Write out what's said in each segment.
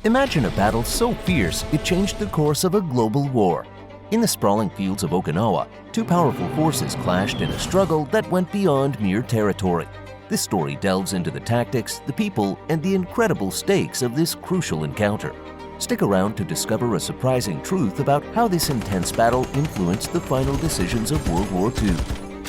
Imagine a battle so fierce it changed the course of a global war. In the sprawling fields of Okinawa, two powerful forces clashed in a struggle that went beyond mere territory. This story delves into the tactics, the people, and the incredible stakes of this crucial encounter. Stick around to discover a surprising truth about how this intense battle influenced the final decisions of World War II.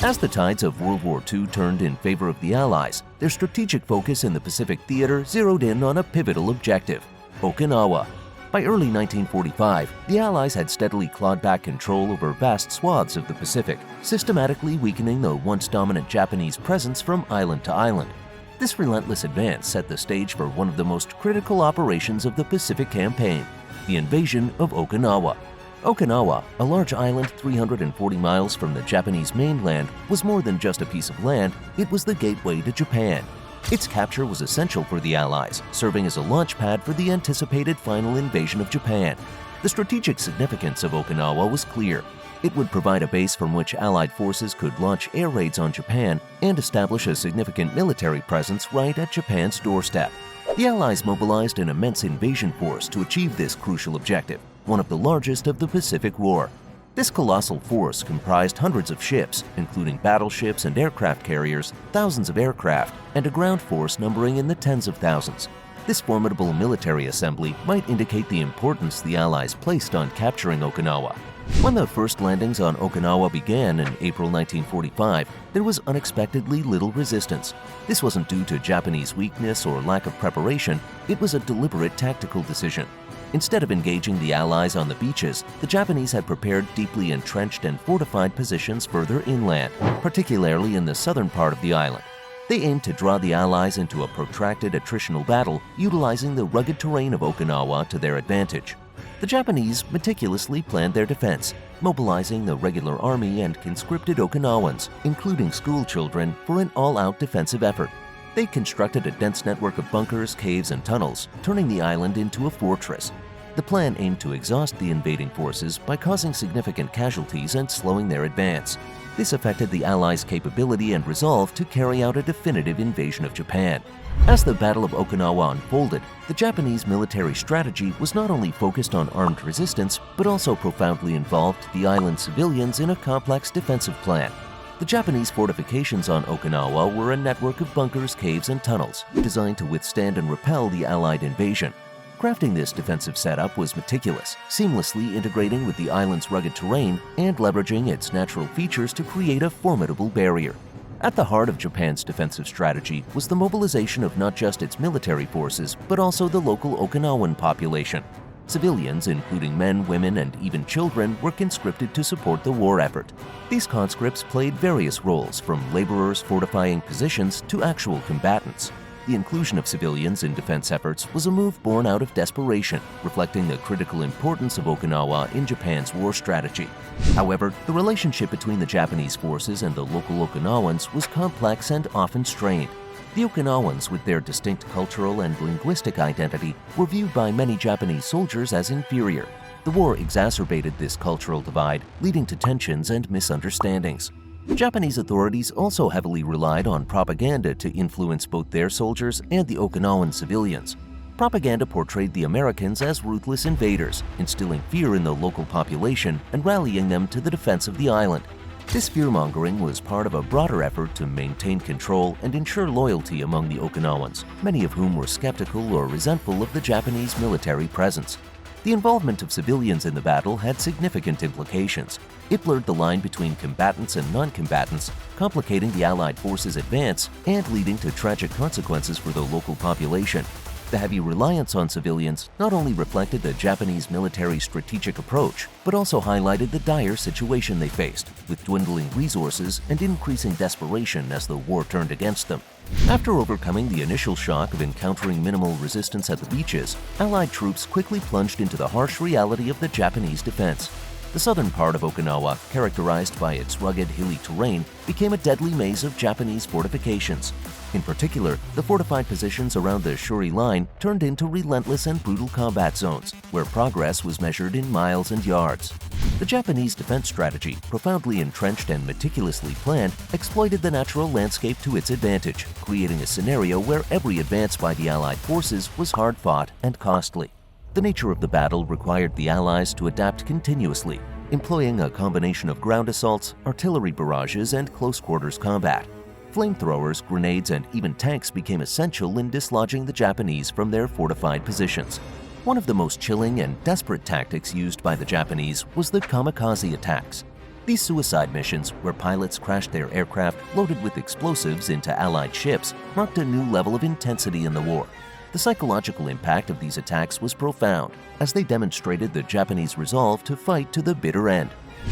As the tides of World War II turned in favor of the Allies, their strategic focus in the Pacific theater zeroed in on a pivotal objective: Okinawa. By early 1945, the Allies had steadily clawed back control over vast swaths of the Pacific, systematically weakening the once dominant Japanese presence from island to island. This relentless advance set the stage for one of the most critical operations of the Pacific Campaign, the invasion of Okinawa. Okinawa, a large island 340 miles from the Japanese mainland, was more than just a piece of land, it was the gateway to Japan. Its capture was essential for the Allies, serving as a launch pad for the anticipated final invasion of Japan. The strategic significance of Okinawa was clear. It would provide a base from which Allied forces could launch air raids on Japan and establish a significant military presence right at Japan's doorstep. The Allies mobilized an immense invasion force to achieve this crucial objective, one of the largest of the Pacific War. This colossal force comprised hundreds of ships, including battleships and aircraft carriers, thousands of aircraft, and a ground force numbering in the tens of thousands. This formidable military assembly might indicate the importance the Allies placed on capturing Okinawa. When the first landings on Okinawa began in April 1945, there was unexpectedly little resistance. This wasn't due to Japanese weakness or lack of preparation, it was a deliberate tactical decision. Instead of engaging the Allies on the beaches, the Japanese had prepared deeply entrenched and fortified positions further inland, particularly in the southern part of the island. They aimed to draw the Allies into a protracted attritional battle, utilizing the rugged terrain of Okinawa to their advantage. The Japanese meticulously planned their defense, mobilizing the regular army and conscripted Okinawans, including school children, for an all-out defensive effort. They constructed a dense network of bunkers, caves, and tunnels, turning the island into a fortress. The plan aimed to exhaust the invading forces by causing significant casualties and slowing their advance. This affected the Allies' capability and resolve to carry out a definitive invasion of Japan. As the Battle of Okinawa unfolded, the Japanese military strategy was not only focused on armed resistance, but also profoundly involved the island's civilians in a complex defensive plan. The Japanese fortifications on Okinawa were a network of bunkers, caves, and tunnels designed to withstand and repel the Allied invasion. Crafting this defensive setup was meticulous, seamlessly integrating with the island's rugged terrain and leveraging its natural features to create a formidable barrier. At the heart of Japan's defensive strategy was the mobilization of not just its military forces, but also the local Okinawan population. Civilians, including men, women, and even children, were conscripted to support the war effort. These conscripts played various roles, from laborers fortifying positions to actual combatants. The inclusion of civilians in defense efforts was a move born out of desperation, reflecting the critical importance of Okinawa in Japan's war strategy. However, the relationship between the Japanese forces and the local Okinawans was complex and often strained. The Okinawans, with their distinct cultural and linguistic identity, were viewed by many Japanese soldiers as inferior. The war exacerbated this cultural divide, leading to tensions and misunderstandings. Japanese authorities also heavily relied on propaganda to influence both their soldiers and the Okinawan civilians. Propaganda portrayed the Americans as ruthless invaders, instilling fear in the local population and rallying them to the defense of the island. This fear-mongering was part of a broader effort to maintain control and ensure loyalty among the Okinawans, many of whom were skeptical or resentful of the Japanese military presence. The involvement of civilians in the battle had significant implications. It blurred the line between combatants and non-combatants, complicating the Allied forces' advance and leading to tragic consequences for the local population. The heavy reliance on civilians not only reflected the Japanese military strategic approach, but also highlighted the dire situation they faced, with dwindling resources and increasing desperation as the war turned against them. After overcoming the initial shock of encountering minimal resistance at the beaches, Allied troops quickly plunged into the harsh reality of the Japanese defense. The southern part of Okinawa, characterized by its rugged, hilly terrain, became a deadly maze of Japanese fortifications. In particular, the fortified positions around the Shuri Line turned into relentless and brutal combat zones, where progress was measured in miles and yards. The Japanese defense strategy, profoundly entrenched and meticulously planned, exploited the natural landscape to its advantage, creating a scenario where every advance by the Allied forces was hard-fought and costly. The nature of the battle required the Allies to adapt continuously, employing a combination of ground assaults, artillery barrages, and close-quarters combat. Flamethrowers, grenades, and even tanks became essential in dislodging the Japanese from their fortified positions. One of the most chilling and desperate tactics used by the Japanese was the kamikaze attacks. These suicide missions, where pilots crashed their aircraft loaded with explosives into Allied ships, marked a new level of intensity in the war. The psychological impact of these attacks was profound, as they demonstrated the Japanese resolve to fight to the bitter end.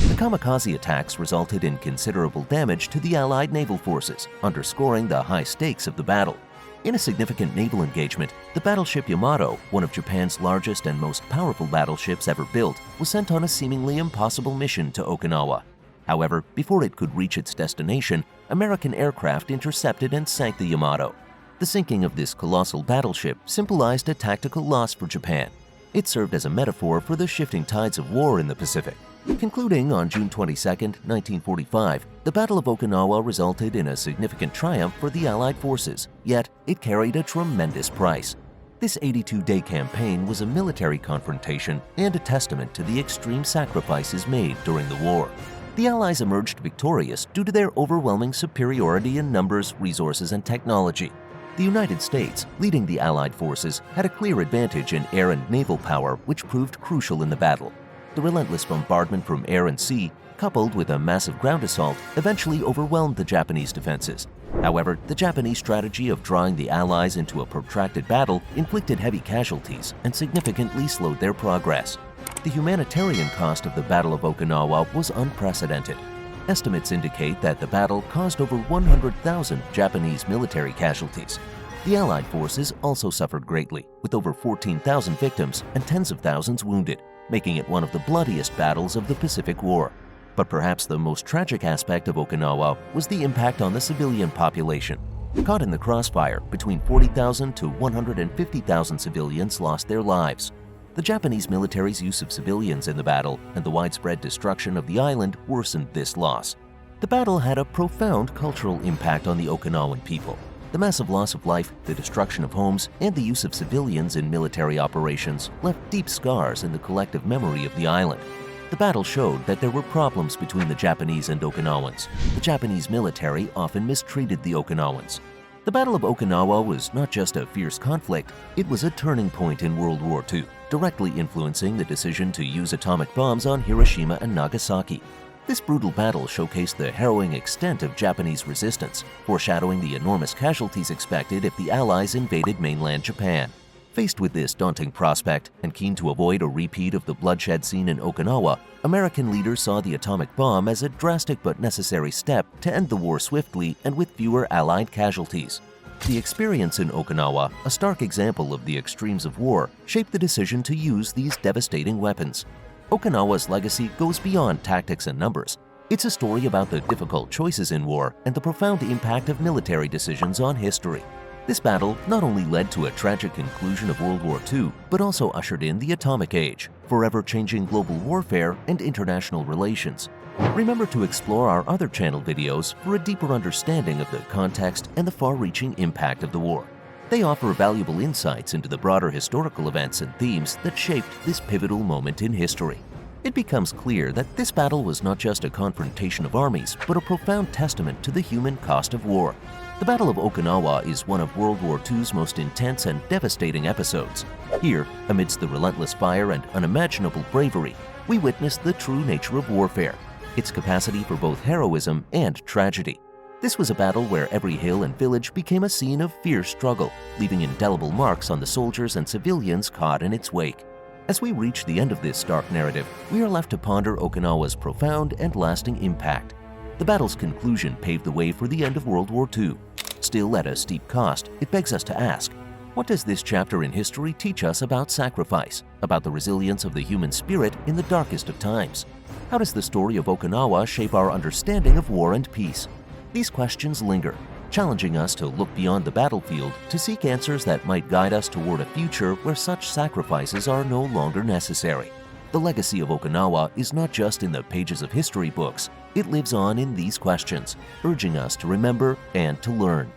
The kamikaze attacks resulted in considerable damage to the Allied naval forces, underscoring the high stakes of the battle. In a significant naval engagement, the battleship Yamato, one of Japan's largest and most powerful battleships ever built, was sent on a seemingly impossible mission to Okinawa. However, before it could reach its destination, American aircraft intercepted and sank the Yamato. The sinking of this colossal battleship symbolized a tactical loss for Japan. It served as a metaphor for the shifting tides of war in the Pacific. Concluding on June 22, 1945, the Battle of Okinawa resulted in a significant triumph for the Allied forces, yet it carried a tremendous price. This 82-day campaign was a military confrontation and a testament to the extreme sacrifices made during the war. The Allies emerged victorious due to their overwhelming superiority in numbers, resources, and technology. The United States, leading the Allied forces, had a clear advantage in air and naval power, which proved crucial in the battle. The relentless bombardment from air and sea, coupled with a massive ground assault, eventually overwhelmed the Japanese defenses. However, the Japanese strategy of drawing the Allies into a protracted battle inflicted heavy casualties and significantly slowed their progress. The humanitarian cost of the Battle of Okinawa was unprecedented. Estimates indicate that the battle caused over 100,000 Japanese military casualties. The Allied forces also suffered greatly, with over 14,000 victims and tens of thousands wounded, making it one of the bloodiest battles of the Pacific War. But perhaps the most tragic aspect of Okinawa was the impact on the civilian population. Caught in the crossfire, between 40,000 to 150,000 civilians lost their lives. The Japanese military's use of civilians in the battle and the widespread destruction of the island worsened this loss. The battle had a profound cultural impact on the Okinawan people. The massive loss of life, the destruction of homes, and the use of civilians in military operations left deep scars in the collective memory of the island. The battle showed that there were problems between the Japanese and Okinawans. The Japanese military often mistreated the Okinawans. The Battle of Okinawa was not just a fierce conflict, it was a turning point in World War II, directly influencing the decision to use atomic bombs on Hiroshima and Nagasaki. This brutal battle showcased the harrowing extent of Japanese resistance, foreshadowing the enormous casualties expected if the Allies invaded mainland Japan. Faced with this daunting prospect and keen to avoid a repeat of the bloodshed seen in Okinawa, American leaders saw the atomic bomb as a drastic but necessary step to end the war swiftly and with fewer Allied casualties. The experience in Okinawa, a stark example of the extremes of war, shaped the decision to use these devastating weapons. Okinawa's legacy goes beyond tactics and numbers. It's a story about the difficult choices in war and the profound impact of military decisions on history. This battle not only led to a tragic conclusion of World War II, but also ushered in the atomic age, forever changing global warfare and international relations. Remember to explore our other channel videos for a deeper understanding of the context and the far-reaching impact of the war. They offer valuable insights into the broader historical events and themes that shaped this pivotal moment in history. It becomes clear that this battle was not just a confrontation of armies, but a profound testament to the human cost of war. The Battle of Okinawa is one of World War II's most intense and devastating episodes. Here, amidst the relentless fire and unimaginable bravery, we witness the true nature of warfare, its capacity for both heroism and tragedy. This was a battle where every hill and village became a scene of fierce struggle, leaving indelible marks on the soldiers and civilians caught in its wake. As we reach the end of this stark narrative, we are left to ponder Okinawa's profound and lasting impact. The battle's conclusion paved the way for the end of World War II. Still, at a steep cost, it begs us to ask, what does this chapter in history teach us about sacrifice, about the resilience of the human spirit in the darkest of times? How does the story of Okinawa shape our understanding of war and peace? These questions linger, challenging us to look beyond the battlefield to seek answers that might guide us toward a future where such sacrifices are no longer necessary. The legacy of Okinawa is not just in the pages of history books, it lives on in these questions, urging us to remember and to learn.